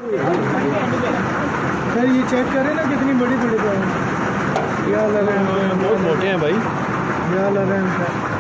Sir ये check करें ना कितनी बड़ी बड़ी बात क्या लग रहे हैं, बहुत मोटे हैं भाई, क्या लग रहे हैं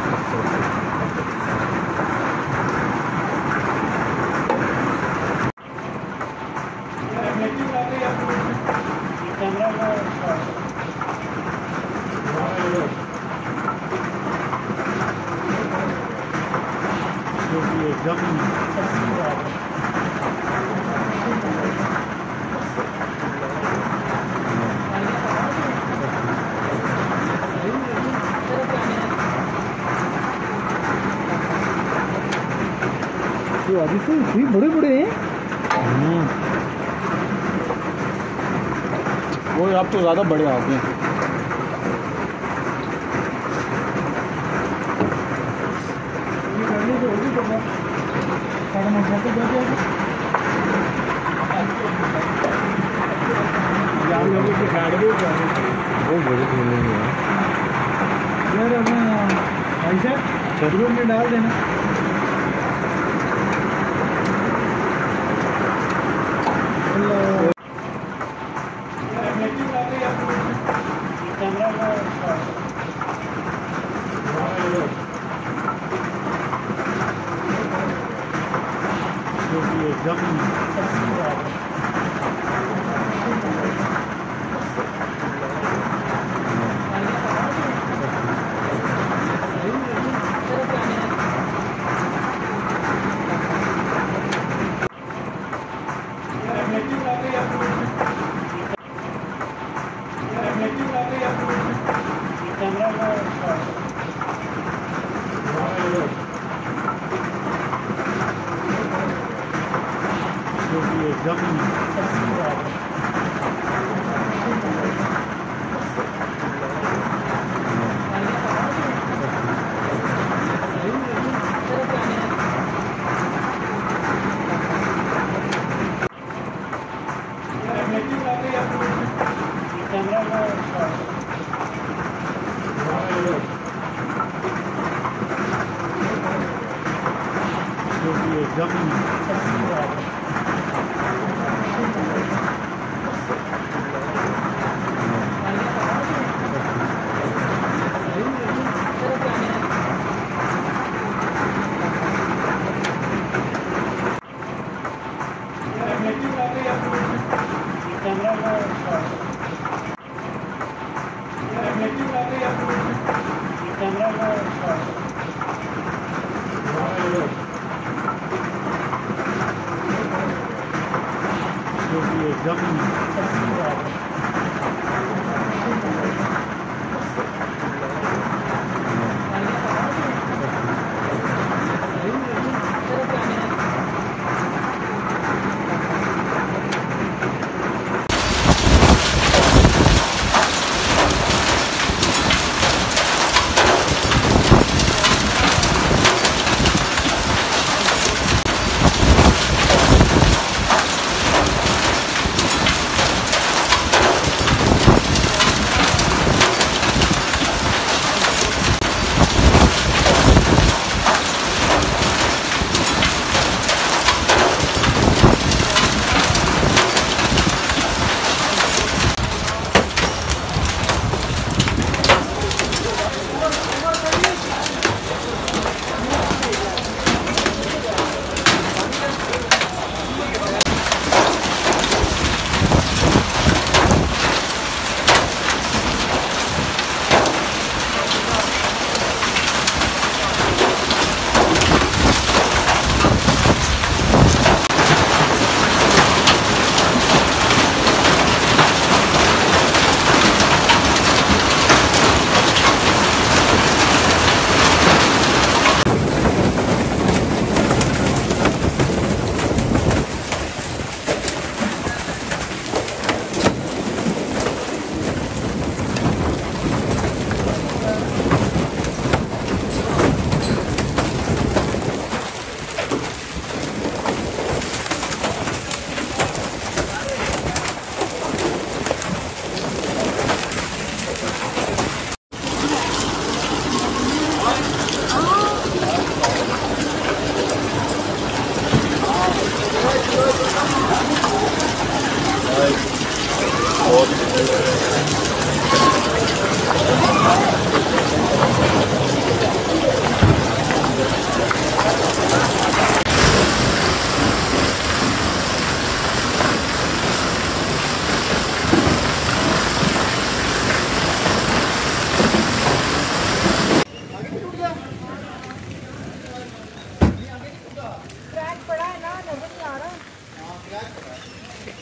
तो अभी से भी बड़े बड़े हैं। वो आप तो ज़्यादा बड़े आ गए। बहुत बड़े खेलने में यार ऐसा चलो में डाल देना।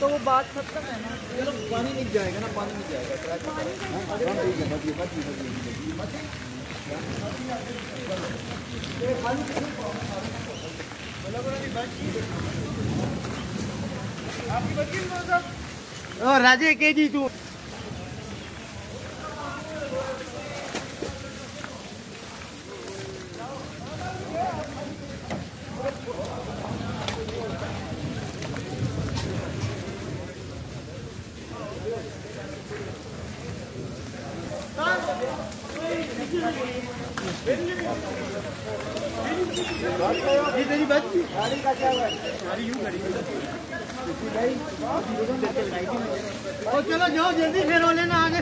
तो वो बात खत्म है ना। चलो पानी नहीं जाएगा ना, पानी नहीं जाएगा। राजे के जी तू तेरी बात गाड़ी का क्या हुआ? गाड़ी यूं खड़ी और चलो जाओ जल्दी, फिर हो लेना आगे।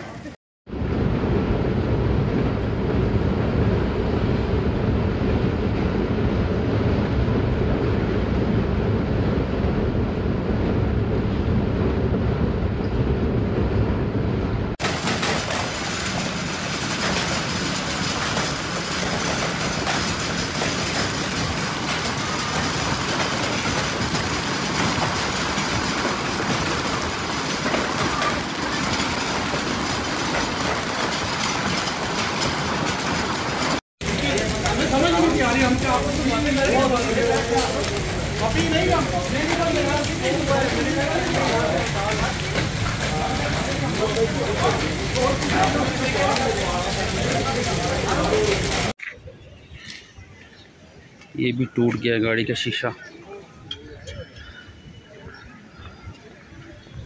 ये भी टूट गया गाड़ी का शीशा।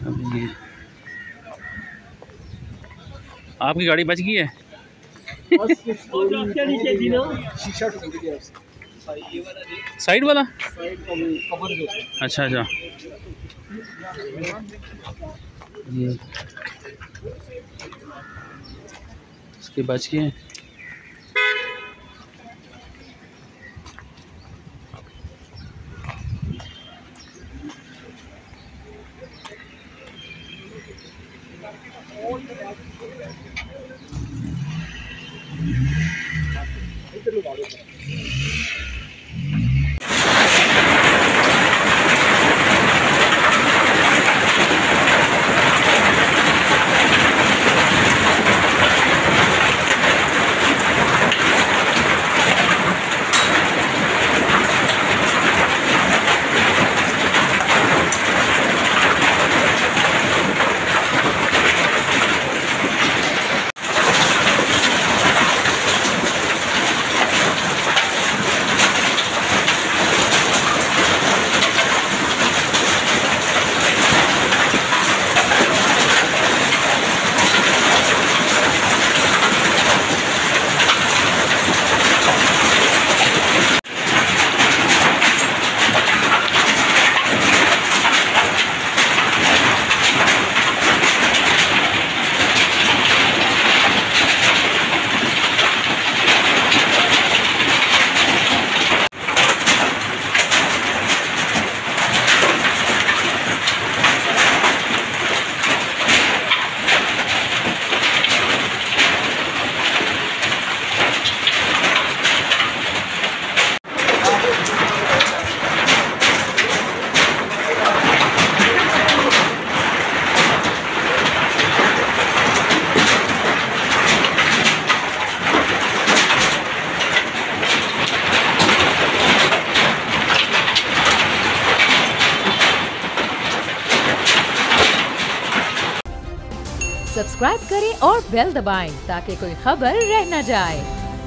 अब ये आपकी गाड़ी बच गई है। शीशा टूट गया, साइड वाला। कवर जो अच्छा अच्छा, ये इसके बच गए हैं। सब्सक्राइब करें और बेल दबाएं ताकि कोई खबर रह न जाए।